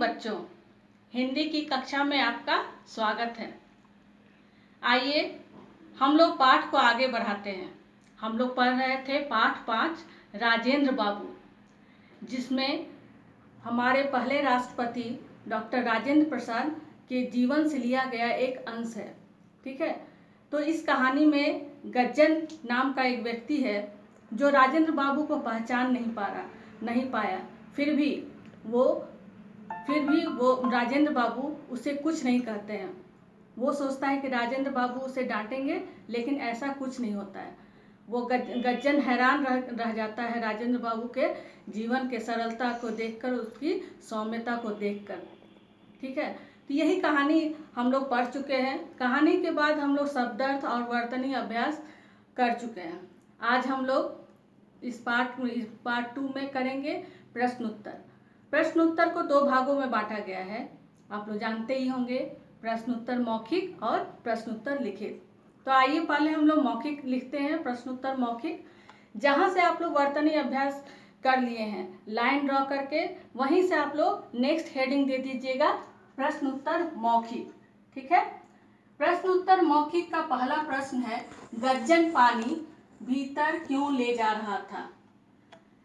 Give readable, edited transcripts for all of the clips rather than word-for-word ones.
बच्चों, हिंदी की कक्षा में आपका स्वागत है। आइए हम लोग पाठ को आगे बढ़ाते हैं। हम लोग पढ़ रहे थे पाठ 5 राजेंद्र बाबू, जिसमें हमारे पहले राष्ट्रपति डॉक्टर राजेंद्र प्रसाद के जीवन से लिया गया एक अंश है। ठीक है, तो इस कहानी में गज्जन नाम का एक व्यक्ति है जो राजेंद्र बाबू को पहचान नहीं पाया। फिर भी वो राजेंद्र बाबू उसे कुछ नहीं कहते हैं। वो सोचता है कि राजेंद्र बाबू उसे डांटेंगे, लेकिन ऐसा कुछ नहीं होता है। वो गज्जन हैरान रह जाता है राजेंद्र बाबू के जीवन के सरलता को देखकर, उसकी सौम्यता को देखकर। ठीक है, तो यही कहानी हम लोग पढ़ चुके हैं। कहानी के बाद हम लोग शब्दार्थ और वर्तनी अभ्यास कर चुके हैं। आज हम लोग इस पार्ट 2 में करेंगे प्रश्नोत्तर। प्रश्नोत्तर को 2 भागों में बांटा गया है, आप लोग जानते ही होंगे, प्रश्नोत्तर मौखिक और प्रश्नोत्तर लिखित। तो आइए पहले हम लोग मौखिक लिखते हैं, प्रश्नोत्तर मौखिक। जहाँ से आप लोग वर्तनी अभ्यास कर लिए हैं लाइन ड्रॉ करके, वहीं से आप लोग नेक्स्ट हेडिंग दे दीजिएगा प्रश्नोत्तर मौखिक। ठीक है, प्रश्नोत्तर मौखिक का पहला प्रश्न है, गज्जन पानी भीतर क्यों ले जा रहा था।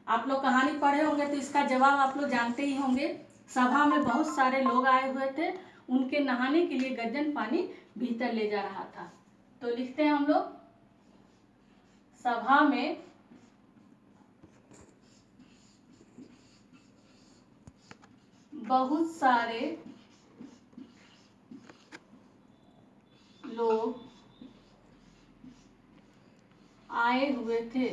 आप लोग कहानी पढ़े होंगे तो इसका जवाब आप लोग जानते ही होंगे। सभा में बहुत सारे लोग आए हुए थे, उनके नहाने के लिए गज्जन पानी भीतर ले जा रहा था। तो लिखते हैं हम लोग, सभा में बहुत सारे लोग आए हुए थे।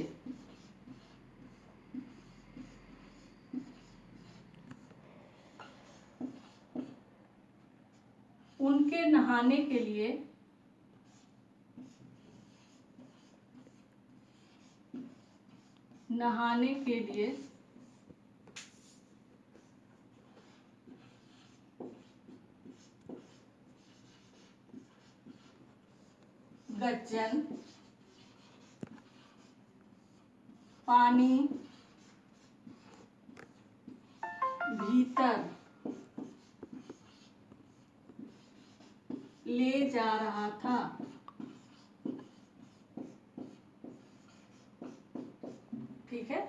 उनके नहाने के लिए गज्जन पानी भीतर ले जा रहा था। ठीक है,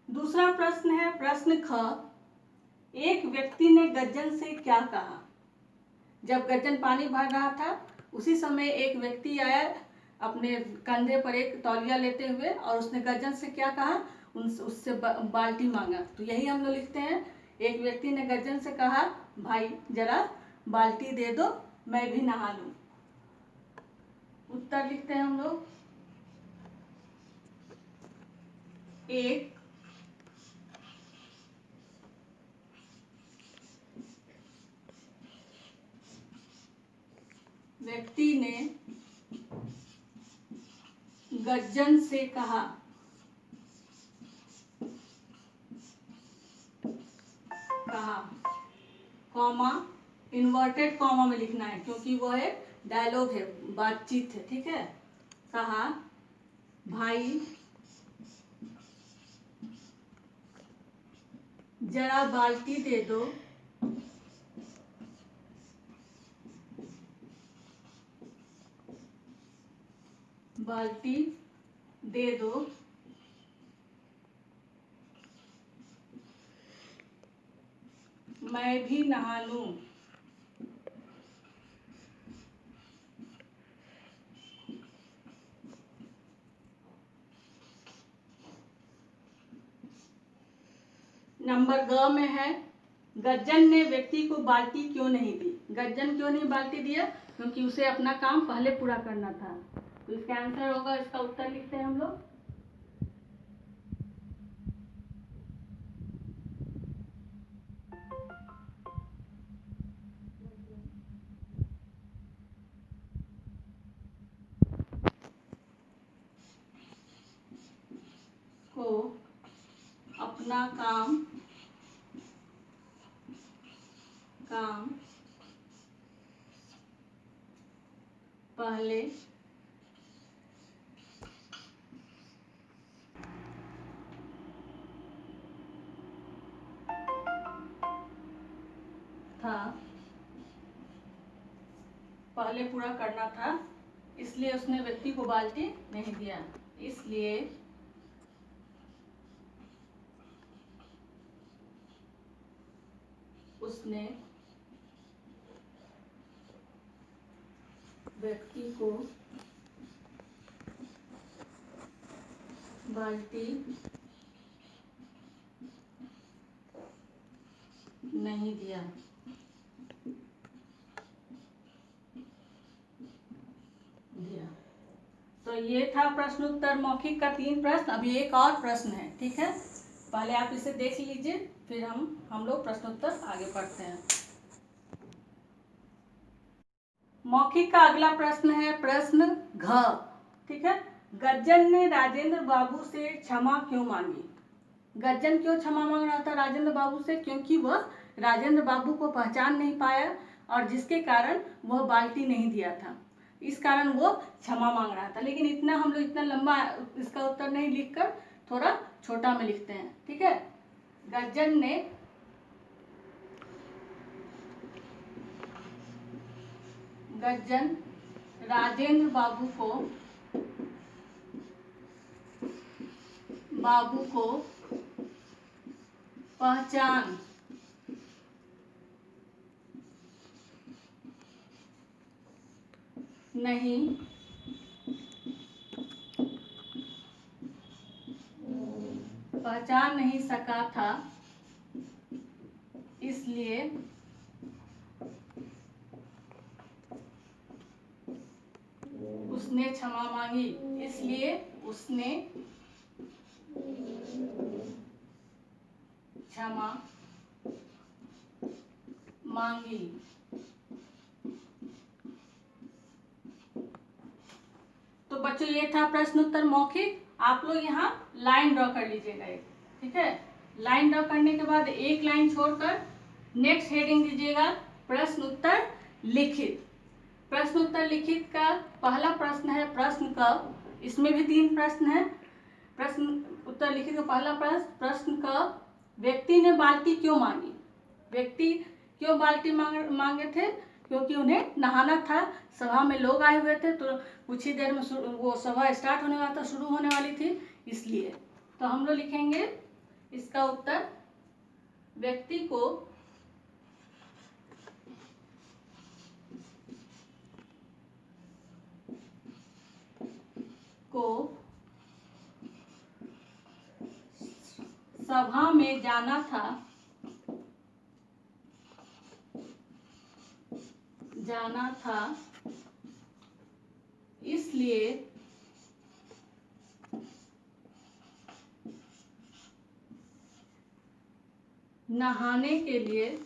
दूसरा प्रश्न है प्रश्न ख, एक व्यक्ति ने गज्जन से क्या कहा। जब गज्जन पानी भर रहा था उसी समय एक व्यक्ति आया अपने कंधे पर एक तौलिया लेते हुए, और उसने गज्जन से क्या कहा, उससे बाल्टी मांगा। तो यही हम लोग लिखते हैं, एक व्यक्ति ने गज्जन से कहा, भाई जरा बाल्टी दे दो, मैं भी नहा लूं। उत्तर लिखते हैं हम लोग, एक व्यक्ति ने गज्जन से कहा, कॉमा इन्वर्टेड कॉमा में लिखना है क्योंकि वो एक डायलॉग है, बातचीत है। ठीक है, कहा भाई जरा बाल्टी दे दो, बाल्टी दे दो, मैं भी नहा लूं। नंबर ग में है, गज्जन ने व्यक्ति को बाल्टी क्यों नहीं दी। गज्जन क्यों नहीं बाल्टी दिया, क्योंकि उसे अपना काम पहले पूरा करना था। तो इसका आंसर होगा, इसका उत्तर लिखते हैं हम लोग, को अपना काम पहले था, पहले पूरा करना था, इसलिए उसने व्यक्ति को बाल्टी नहीं दिया। इसलिए उसने व्यक्ति को बाल्टी नहीं दिया। तो ये था प्रश्न उत्तर मौखिक का 3 प्रश्न। अभी एक और प्रश्न है, ठीक है, पहले आप इसे देख लीजिए, फिर हम लोग प्रश्न उत्तर आगे पढ़ते हैं। मौखिक का अगला प्रश्न है प्रश्न घ, ठीक है। गज्जन ने राजेंद्र बाबू से क्षमा क्यों मांगी? गज्जन क्यों क्षमा मांग रहा था राजेंद्र बाबू से? क्योंकि वह राजेंद्र बाबू को पहचान नहीं पाया और जिसके कारण वह बाल्टी नहीं दिया था, इस कारण वो क्षमा मांग रहा था। लेकिन इतना हम लोग इतना लंबा इसका उत्तर नहीं लिखकर थोड़ा छोटा में लिखते हैं, ठीक है। गज्जन राजेंद्र बाबू को पहचान नहीं सका था, इसलिए उसने क्षमा मांगी। इसलिए उसने क्षमा मांगी। तो बच्चों ये था प्रश्न उत्तर मौखिक। आप लोग यहाँ लाइन ड्रॉ कर लीजिएगा एक, ठीक है। लाइन ड्रॉ करने के बाद एक लाइन छोड़कर नेक्स्ट हेडिंग दीजिएगा प्रश्न उत्तर लिखित। प्रश्न उत्तर लिखित का पहला प्रश्न है प्रश्न क, इसमें भी 3 प्रश्न है। प्रश्न उत्तर लिखित का पहला प्रश्न क, व्यक्ति ने बाल्टी क्यों मांगी? व्यक्ति क्यों बाल्टी मांगे थे? क्योंकि उन्हें नहाना था, सभा में लोग आए हुए थे, तो कुछ ही देर में वो सभा स्टार्ट होने वाला था, शुरू होने वाली थी, इसलिए। तो हम लोग लिखेंगे इसका उत्तर, व्यक्ति को सभा में जाना था, इसलिए नहाने के लिए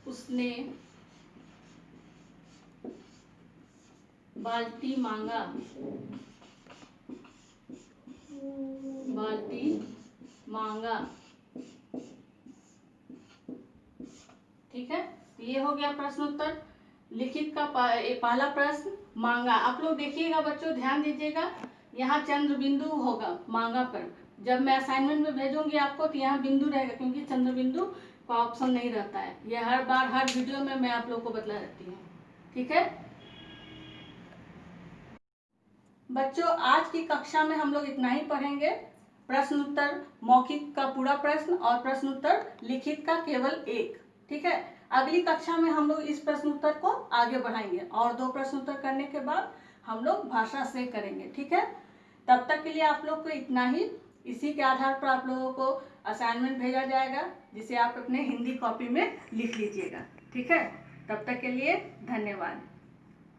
उसने बाल्टी मांगा। ठीक है, ये हो गया प्रश्न उत्तर लिखित का पहला प्रश्न मांगा। आप लोग देखिएगा बच्चों, ध्यान दीजिएगा, यहाँ चंद्र बिंदु होगा मांगा पर। जब मैं असाइनमेंट में भेजूंगी आपको तो यहाँ बिंदु रहेगा, क्योंकि चंद्र बिंदु का ऑप्शन नहीं रहता है। ये हर बार हर वीडियो में मैं आप लोग को बतला देती हूँ, ठीक है बच्चों। आज की कक्षा में हम लोग इतना ही पढ़ेंगे। प्रश्न उत्तर मौखिक का पूरा प्रश्न और प्रश्न उत्तर लिखित का केवल 1, ठीक है। अगली कक्षा में हम लोग इस प्रश्न उत्तर को आगे बढ़ाएंगे और 2 प्रश्न उत्तर करने के बाद हम लोग भाषा से करेंगे, ठीक है। तब तक के लिए आप लोग को इतना ही। इसी के आधार पर आप लोगों को असाइनमेंट भेजा जाएगा, जिसे आप अपने हिंदी कॉपी में लिख लीजिएगा, ठीक है। तब तक के लिए धन्यवाद।